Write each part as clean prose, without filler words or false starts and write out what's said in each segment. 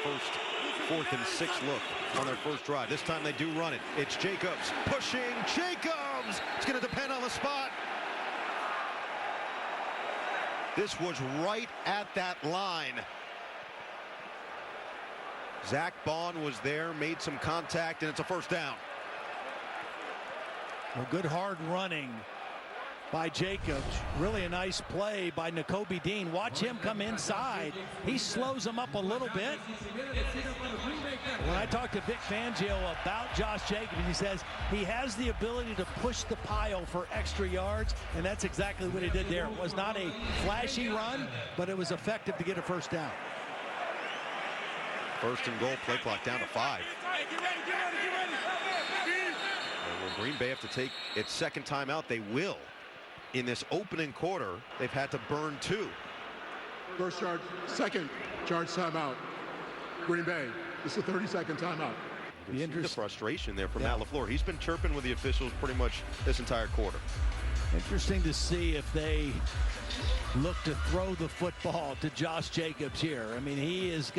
first 4th and 6 look on their first drive. This time they do run it. It's Jacobs pushing. Jacobs! It's going to depend on the spot. This was right at that line. Zach Bond was there, made some contact, and it's a first down. Well, good hard running by Jacobs. Really a nice play by Nakobe Dean. Watch him come inside. He slows him up a little bit. When I talked to Vic Fangio about Josh Jacobs, he says he has the ability to push the pile for extra yards, and that's exactly what he did there. It was not a flashy run, but it was effective to get a first down. First and goal, play clock down to 5. And when Green Bay have to take its second timeout, they will. In this opening quarter, they've had to burn 2. First charge, second charge timeout. Green Bay, this is a 30-second timeout. You can see the frustration there from Matt LaFleur. He's been chirping with the officials pretty much this entire quarter. Interesting to see if they look to throw the football to Josh Jacobs here. I mean, he has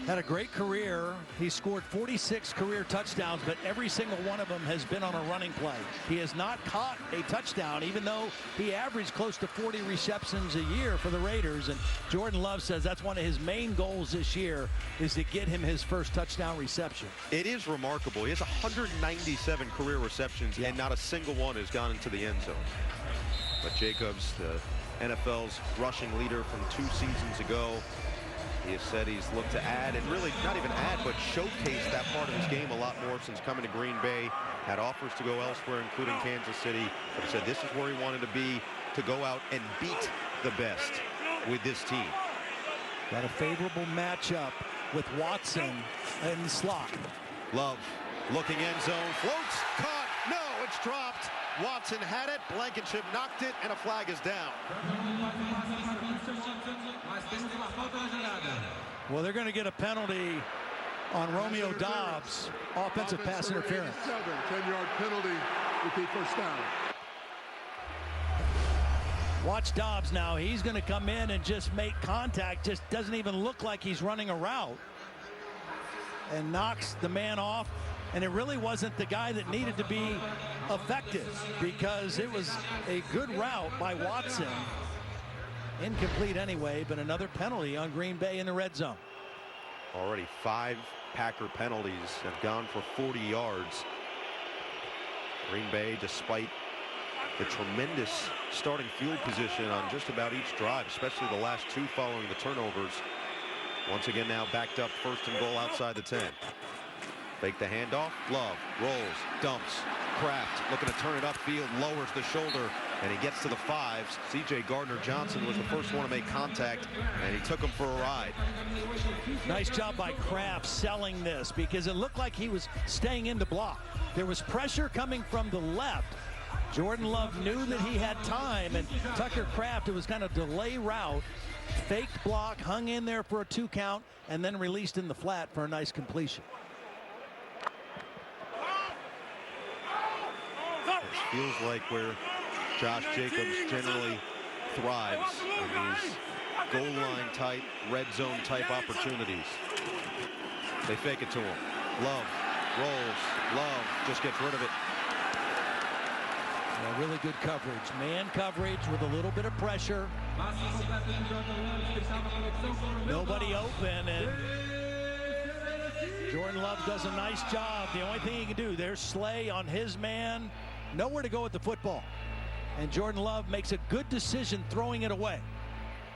had a great career. He scored 46 career touchdowns, but every single one of them has been on a running play. He has not caught a touchdown, even though he averaged close to 40 receptions a year for the Raiders. And Jordan Love says that's one of his main goals this year, is to get him his first touchdown reception. It is remarkable. He has 197 career receptions, and not a single one has gone into the end zone. But Jacobs, the NFL's rushing leader from 2 seasons ago, he has said he's looked to add, and really not even add, but showcase that part of his game a lot more since coming to Green Bay. Had offers to go elsewhere, including Kansas City. But he said this is where he wanted to be, to go out and beat the best with this team. Got a favorable matchup with Watson in the slot. Love looking end zone, floats, caught, no, it's dropped. Watson had it, Blankenship knocked it, and a flag is down. Well, they're going to get a penalty on Romeo Doubs, offensive pass interference. 10-yard penalty, repeat first down. Watch Doubs now. He's going to come in and just make contact. Just doesn't even look like he's running a route. And knocks the man off. And it really wasn't the guy that needed to be effective, because it was a good route by Watson. Incomplete anyway, but another penalty on Green Bay in the red zone. Already 5 Packer penalties have gone for 40 yards. Green Bay, despite the tremendous starting field position on just about each drive, especially the last 2 following the turnovers, once again now backed up, first and goal outside the 10. Fake the handoff, Love rolls, dumps, Kraft looking to turn it upfield, lowers the shoulder, and he gets to the 5s. C.J. Gardner-Johnson was the first one to make contact, and he took him for a ride. Nice job by Kraft selling this, because it looked like he was staying in the block. There was pressure coming from the left. Jordan Love knew that he had time, and Tucker Kraft, it was kind of delay route, faked block, hung in there for a 2 count, and then released in the flat for a nice completion. Feels like where Josh Jacobs generally thrives in these goal line type, red zone type opportunities. They fake it to him. Love rolls. Love just gets rid of it. Yeah, really good coverage. Man coverage with a little bit of pressure. Nobody open, and Jordan Love does a nice job. The only thing he can do, there's Slay on his man. Nowhere to go with the football. And Jordan Love makes a good decision throwing it away.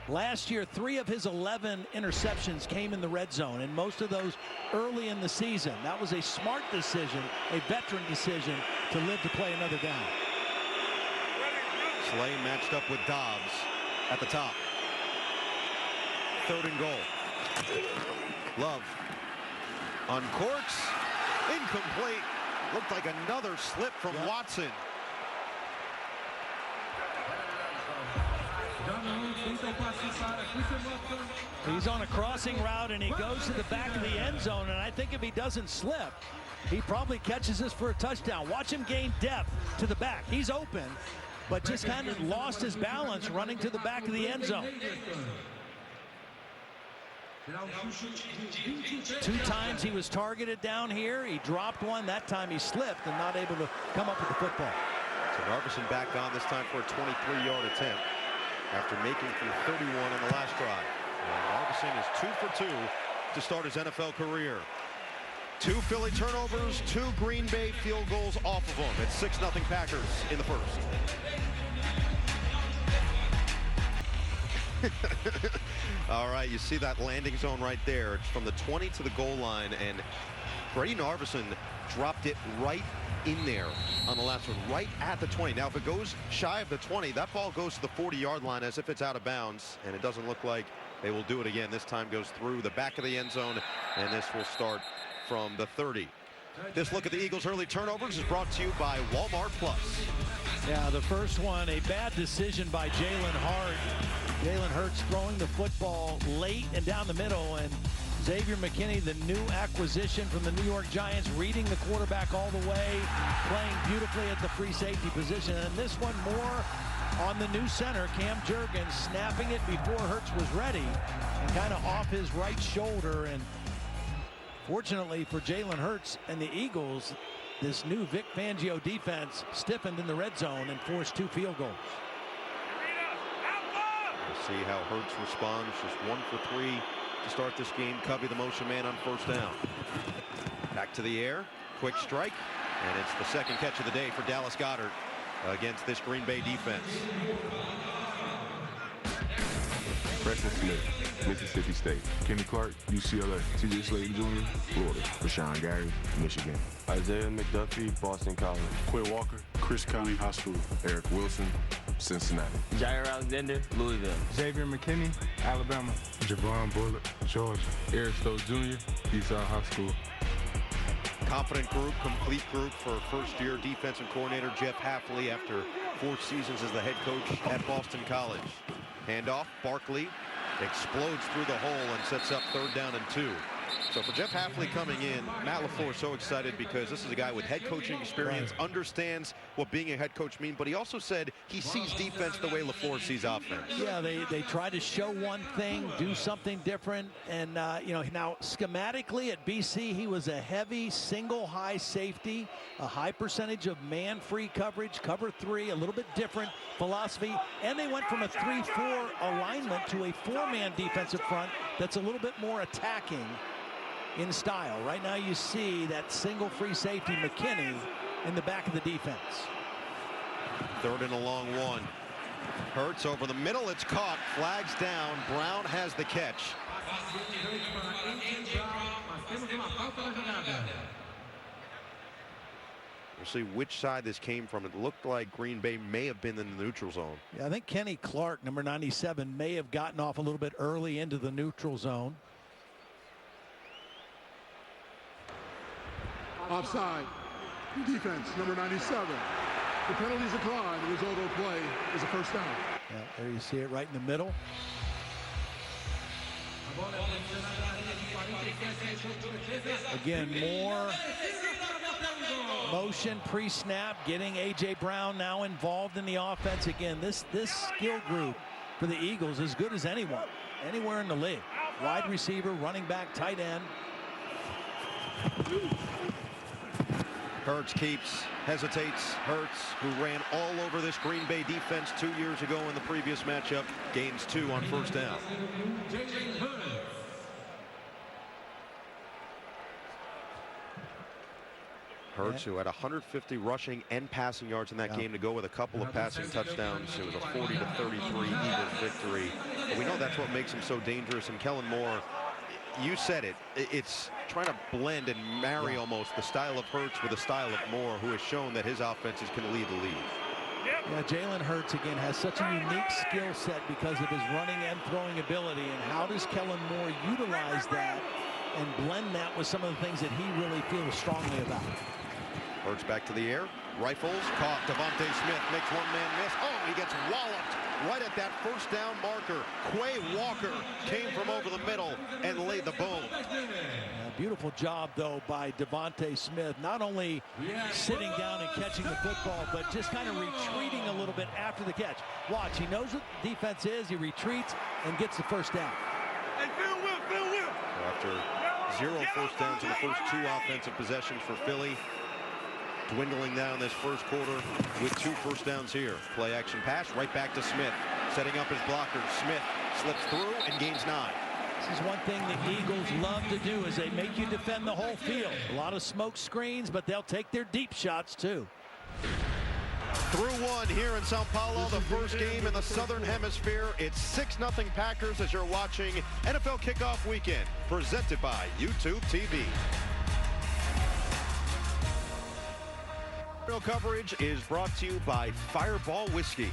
Last year, 3 of his 11 interceptions came in the red zone, and most of those early in the season. That was a smart decision, a veteran decision, to live to play another down. Slay matched up with Doubs at the top. 3rd and goal. Love uncorks, incomplete. Looked like another slip from Watson. He's on a crossing route, and he goes to the back of the end zone, and I think if he doesn't slip, he probably catches this for a touchdown. Watch him gain depth to the back. He's open, but just kind of lost his balance running to the back of the end zone. 2 times he was targeted down here. He dropped one. That time he slipped and not able to come up with the football. So Narveson back on this time for a 23-yard attempt after making from 31 on the last drive. Narveson is 2 for 2 to start his NFL career. 2 Philly turnovers, 2 Green Bay field goals off of them. It's 6-0 Packers in the first. All right, you see that landing zone right there. It's from the 20 to the goal line, and Brady Narveson dropped it right in there on the last one, right at the 20. Now, if it goes shy of the 20, that ball goes to the 40-yard line as if it's out of bounds, and it doesn't look like they will do it again. This time goes through the back of the end zone, and this will start from the 30. This look at the Eagles' early turnovers is brought to you by Walmart Plus. Yeah, the first one, a bad decision by Jalen Hurts throwing the football late and down the middle, and Xavier McKinney, the new acquisition from the New York Giants, reading the quarterback all the way, playing beautifully at the free safety position. And this one more on the new center, Cam Jurgens, snapping it before Hurts was ready and kind of off his right shoulder. And fortunately for Jalen Hurts and the Eagles, this new Vic Fangio defense stiffened in the red zone and forced 2 field goals. We'll see how Hurts responds. Just 1 for 3 to start this game. Covey the motion man on first down. Back to the air. Quick strike. And it's the second catch of the day for Dallas Goedert against this Green Bay defense. Preston Smith, Mississippi State. Kenny Clark, UCLA. TJ Slaton Jr., Florida. Rashawn Gary, Michigan. Isaiah McDuffie, Boston College. Quay Walker, Chris County High School. Eric Wilson, Cincinnati. Jair Alexander, Louisville. Xavier McKinney, Alabama. Javon Bullock, Georgia. Eric Stokes Jr., Eastside High School. Confident group, complete group for first-year defensive coordinator Jeff Hafley after 4 seasons as the head coach at Boston College. Handoff, Barkley explodes through the hole and sets up 3rd down and 2. So for Jeff Hafley coming in, Matt LaFleur so excited because this is a guy with head coaching experience, understands what being a head coach means, but he also said he sees defense the way LaFleur sees offense. Yeah, they try to show one thing, do something different, and you know, now schematically at BC he was a heavy single high safety, a high percentage of man-free coverage, cover 3, a little bit different philosophy, and they went from a 3-4 alignment to a 4-man defensive front that's a little bit more attacking in style. Right now you see that single free safety McKinney in the back of the defense. 3rd and a long 1. Hurts over the middle. It's caught. Flags down. Brown has the catch. We'll see which side this came from. It looked like Green Bay may have been in the neutral zone. Yeah, I think Kenny Clark, number 97, may have gotten off a little bit early into the neutral zone. Offside. Defense, number 97. The penalty is declined. The result of the play is a first down. Yeah, there you see it right in the middle. Again, more motion pre-snap, getting A.J. Brown now involved in the offense. Again, this skill group for the Eagles is as good as anyone, anywhere in the league. Wide receiver, running back, tight end. Hurts keeps, hesitates. Hurts, who ran all over this Green Bay defense 2 years ago in the previous matchup, gains 2 on first down. Hurts, who had 150 rushing and passing yards in that game to go with a couple of passing touchdowns. It was a 40-33 Eagles victory. But we know that's what makes him so dangerous. And Kellen Moore, you said it. It's trying to blend and marry almost the style of Hurts with the style of Moore, who has shown that his offenses can lead the league. Yeah, Jalen Hurts, again, has such a unique skill set because of his running and throwing ability. And how does Kellen Moore utilize that and blend that with some of the things that he really feels strongly about? Hurts back to the air. Rifles caught. Devontae Smith makes one man miss. Oh, he gets walloped right at that first down marker. Quay Walker came from over the middle and laid the boom. Yeah, beautiful job, though, by Devontae Smith. Not only sitting down and catching the football, but just kind of retreating a little bit after the catch. Watch, he knows what the defense is. He retreats and gets the first down. Hey, Phil Will. after 0 first downs in the first 2 offensive possessions for Philly. Dwindling down this first quarter with 2 first downs here. Play action pass right back to Smith. Setting up his blocker. Smith slips through and gains 9. This is one thing the Eagles love to do, is they make you defend the whole field. A lot of smoke screens, but they'll take their deep shots too. Through 1 here in Sao Paulo, the first game in the Southern Hemisphere. It's 6-0 Packers as you're watching NFL Kickoff Weekend, presented by YouTube TV. Coverage is brought to you by Fireball Whiskey.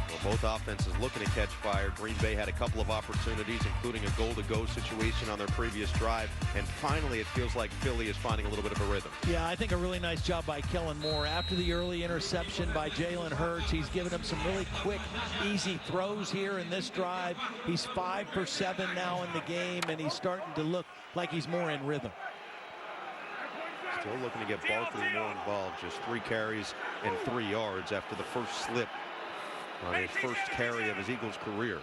Well, both offenses looking to catch fire. Green Bay had a couple of opportunities, including a goal-to-go situation on their previous drive. And finally, it feels like Philly is finding a little bit of a rhythm. Yeah, I think a really nice job by Kellen Moore. After the early interception by Jalen Hurts, he's given him some really quick, easy throws here in this drive. He's 5 for 7 now in the game, and he's starting to look like he's more in rhythm. Still looking to get Barkley more involved. Just 3 carries and 3 yards after the first slip on his first carry of his Eagles career.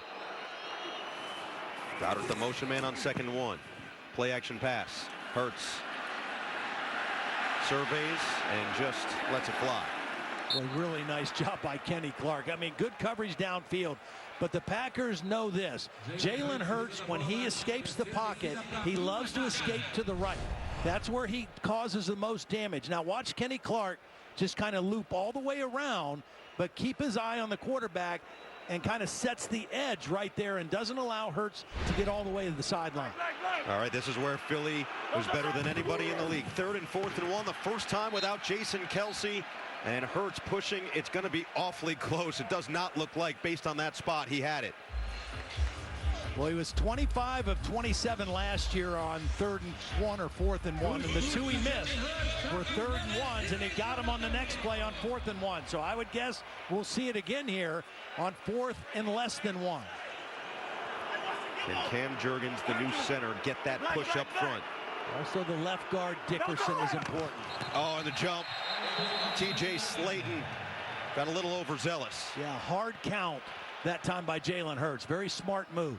Goddard the motion man on 2nd and 1. Play action pass. Hurts surveys and just lets it fly. Well, really nice job by Kenny Clark. I mean, good coverage downfield. But the Packers know this. Jalen Hurts, when he escapes the pocket, he loves to escape to the right. That's where he causes the most damage. Now watch Kenny Clark just kind of loop all the way around, but keep his eye on the quarterback and kind of sets the edge right there and doesn't allow Hurts to get all the way to the sideline. All right, this is where Philly was better than anybody in the league. 3rd and 4th and 1, the first time without Jason Kelce. And Hurts pushing. It's going to be awfully close. It does not look like, based on that spot, he had it. Well, he was 25 of 27 last year on 3rd and 1 or 4th and 1, and the 2 he missed were 3rd and 1s, and he got him on the next play on 4th and 1. So I would guess we'll see it again here on 4th and less than 1. Can Cam Jurgens, the new center, get that push up front? Also, the left guard Dickerson is important. Oh, and the jump. TJ Slayton got a little overzealous. Yeah, hard count that time by Jalen Hurts. Very smart move.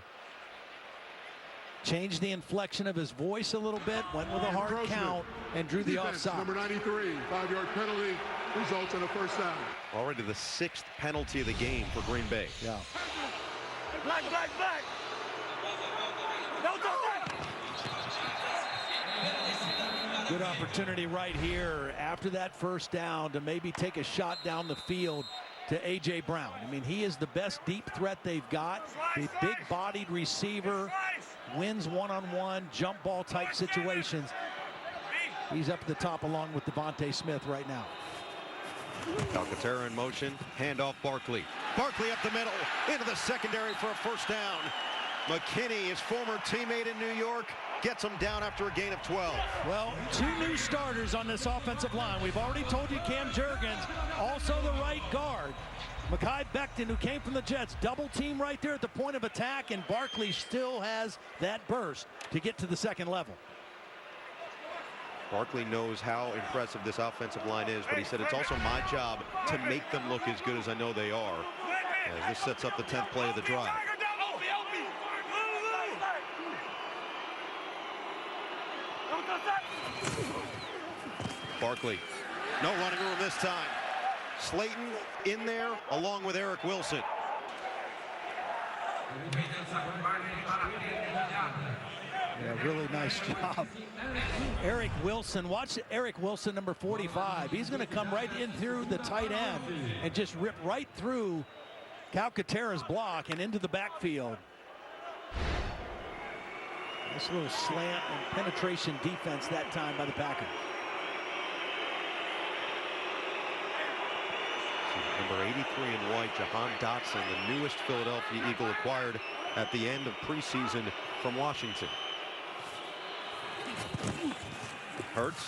Changed the inflection of his voice a little bit, went with a hard count, and drew the Defense, offside. number 93, 5-yard penalty, results in a first down. Already the 6th penalty of the game for Green Bay. Yeah. Black. Good opportunity right here after that first down to maybe take a shot down the field to A.J. Brown. I mean, he is the best deep threat they've got. The big-bodied receiver, wins one-on-one, jump ball type situations. He's up at the top along with Devontae Smith right now. Calcaterra in motion, handoff Barkley. Barkley up the middle, into the secondary for a first down. McKinney, his former teammate in New York, gets him down after a gain of 12. Well, 2 new starters on this offensive line. We've already told you Cam Jurgens, also the right guard. Mekhi Becton, who came from the Jets, double team right there at the point of attack, and Barkley still has that burst to get to the second level. Barkley knows how impressive this offensive line is, but he said it's also my job to make them look as good as I know they are. As this sets up the 10th play of the drive. Barkley, no running room this time. Slayton in there along with Eric Wilson. Yeah, really nice job. Eric Wilson, watch Eric Wilson, number 45. He's going to come right in through the tight end and just rip right through Calcaterra's block and into the backfield. Nice little slant and penetration defense that time by the Packers. Number 83 in white, Jahan Dotson, the newest Philadelphia Eagle acquired at the end of preseason from Washington. Hurts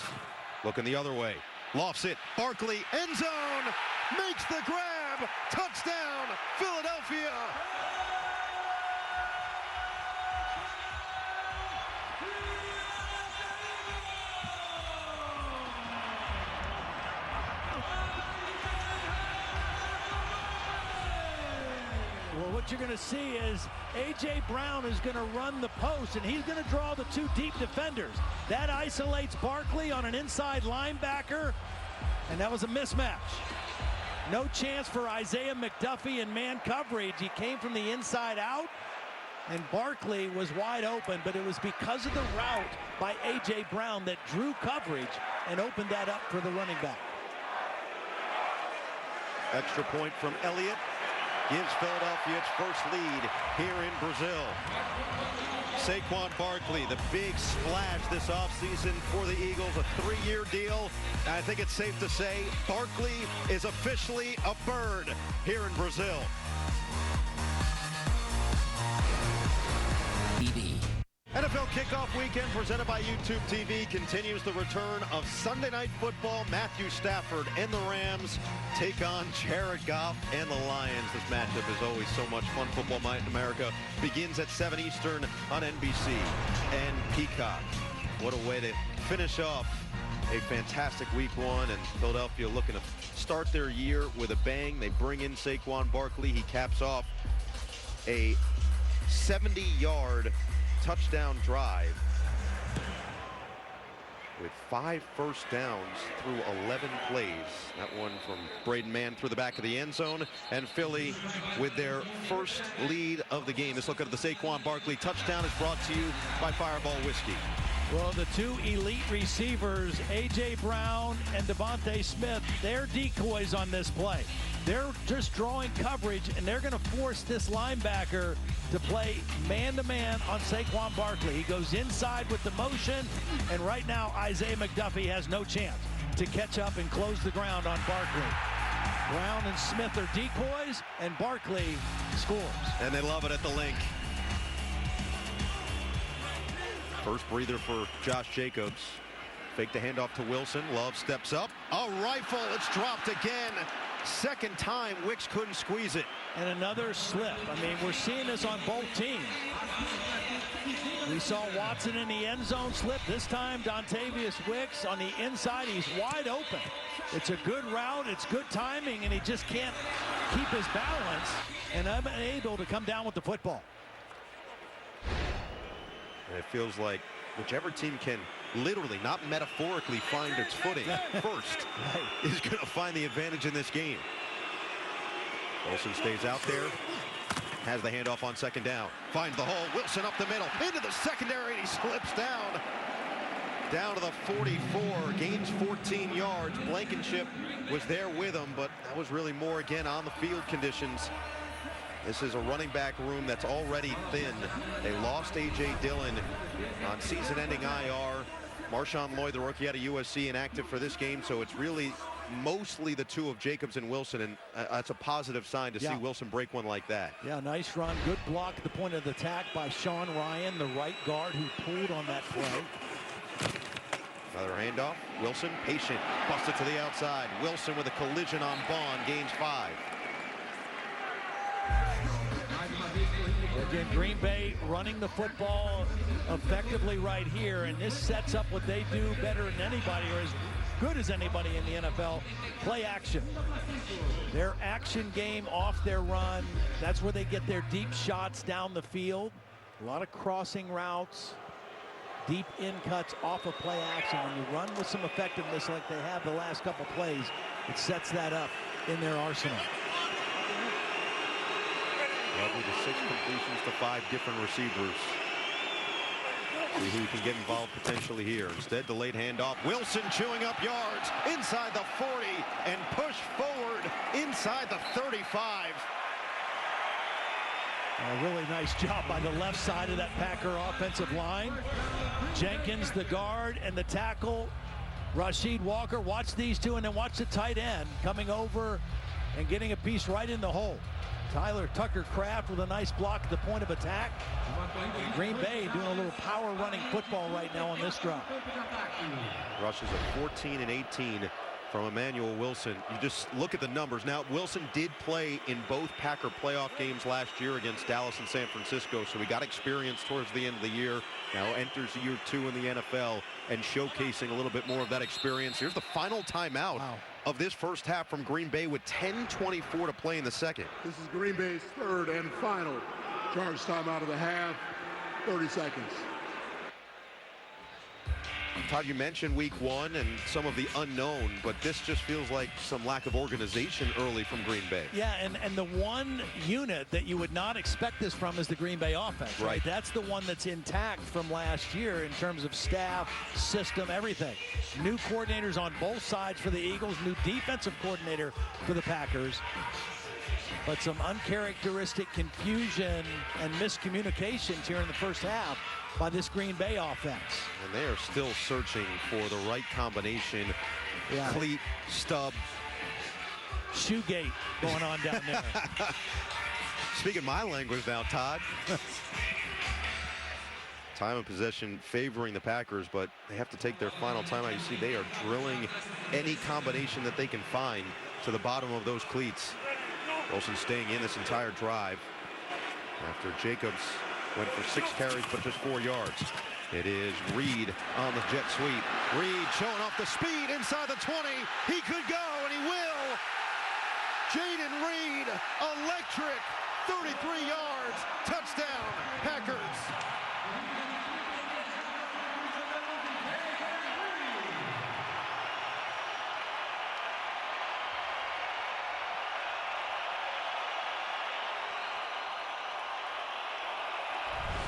looking the other way, lofts it. Barkley, end zone, makes the grab, touchdown, Philadelphia. Well, what what you're going to see is A.J. Brown is going to run the post, and he's going to draw the two deep defenders. That isolates Barkley on an inside linebacker, and that was a mismatch. No chance for Isaiah McDuffie in man coverage. He came from the inside out, and Barkley was wide open, but it was because of the route by A.J. Brown that drew coverage and opened that up for the running back. Extra point from Elliott gives Philadelphia its first lead here in Brazil. Saquon Barkley, the big splash this offseason for the Eagles, a 3-year deal. And I think it's safe to say Barkley is officially a bird here in Brazil. NFL kickoff weekend presented by YouTube TV continues. The return of Sunday Night Football. Matthew Stafford and the Rams take on Jared Goff and the Lions. This matchup is always so much fun. Football Night in America begins at 7 Eastern on NBC and Peacock. What a way to finish off a fantastic week one, and Philadelphia looking to start their year with a bang. They bring in Saquon Barkley. He caps off a 70-yard touchdown drive with 5 first downs through 11 plays. That one from Braden Mann through the back of the end zone, and Philly with their first lead of the game. This look at the Saquon Barkley touchdown is brought to you by Fireball Whiskey. Well, the two elite receivers, A.J. Brown and Devontae Smith, they're decoys on this play. They're just drawing coverage, and they're going to force this linebacker to play man-to-man on Saquon Barkley. He goes inside with the motion, and right now Isaiah McDuffie has no chance to catch up and close the ground on Barkley. Brown and Smith are decoys, and Barkley scores. And they love it at the link. First breather for Josh Jacobs. Fake the handoff to Wilson. Love steps up. A rifle. It's dropped again. Second time Wicks couldn't squeeze it. And another slip. I mean, we're seeing this on both teams. We saw Watson in the end zone slip. This time Dontavius Wicks on the inside. He's wide open. It's a good route. It's good timing, and he just can't keep his balance and unable to come down with the football. And it feels like whichever team can literally, not metaphorically, find its footing first is going to find the advantage in this game. Wilson stays out there, has the handoff on second down, finds the hole. Wilson up the middle, into the secondary, and he slips down to the 44, gains 14 yards. Blankenship was there with him, but that was really more, again, on the field conditions. This is a running back room that's already thin. They lost A.J. Dillon on season-ending IR. Marshawn Lloyd, the rookie out of USC, inactive for this game, so it's really mostly the two of Jacobs and Wilson, and that's a positive sign to see Wilson break one like that. Yeah, nice run. Good block at the point of the attack by Sean Ryan, the right guard who pulled on that play. Another handoff. Wilson, patient, busted to the outside. Wilson with a collision on Bond, gains 5. Again, Green Bay running the football effectively right here, and this sets up what they do better than anybody, or as good as anybody in the NFL, play action. Their action game off their run, that's where they get their deep shots down the field. A lot of crossing routes, deep in cuts off of play action. When you run with some effectiveness like they have the last couple plays, it sets that up in their arsenal. Lovely to 6 completions to 5 different receivers. See who can get involved potentially here. Instead, the late handoff. Wilson chewing up yards inside the 40 and push forward inside the 35. A really nice job by the left side of that Packer offensive line. Jenkins, the guard, and the tackle, Rasheed Walker. Watch these two, and then watch the tight end coming over and getting a piece right in the hole. Tyler Tucker-Kraft with a nice block at the point of attack. Green Bay doing a little power running football right now on this drive. Rushes of 14 and 18 from Emmanuel Wilson. You just look at the numbers. Now, Wilson did play in both Packer playoff games last year against Dallas and San Francisco, so he got experience towards the end of the year. Now enters year 2 in the NFL and showcasing a little bit more of that experience. Here's the final timeout of this first half from Green Bay with 10:24 to play in the second. This is Green Bay's third and final charge timeout of the half. 30 seconds. Todd, you mentioned week one and some of the unknown, but this just feels like some lack of organization early from Green Bay. Yeah, and the one unit that you would not expect this from is the Green Bay offense, right? That's the one that's intact from last year in terms of staff, system, everything. New coordinators on both sides for the Eagles, new defensive coordinator for the Packers. But some uncharacteristic confusion and miscommunications here in the first half by this Green Bay offense. And they are still searching for the right combination. Yeah. Cleat, stub. Shoegate going on down there. Speaking my language now, Todd. Time of possession favoring the Packers, but they have to take their final timeout. You see they are drilling any combination that they can find to the bottom of those cleats. Wilson staying in this entire drive after Jacobs went for 6 carries but just 4 yards. It is Reed on the jet sweep. Reed showing off the speed inside the 20. He could go, and he will. Jaden Reed, electric, 33 yards, touchdown, Packers.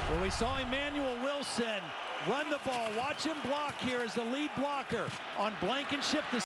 Well, we saw Emmanuel Wilson run the ball. Watch him block here as the lead blocker on Blankenship.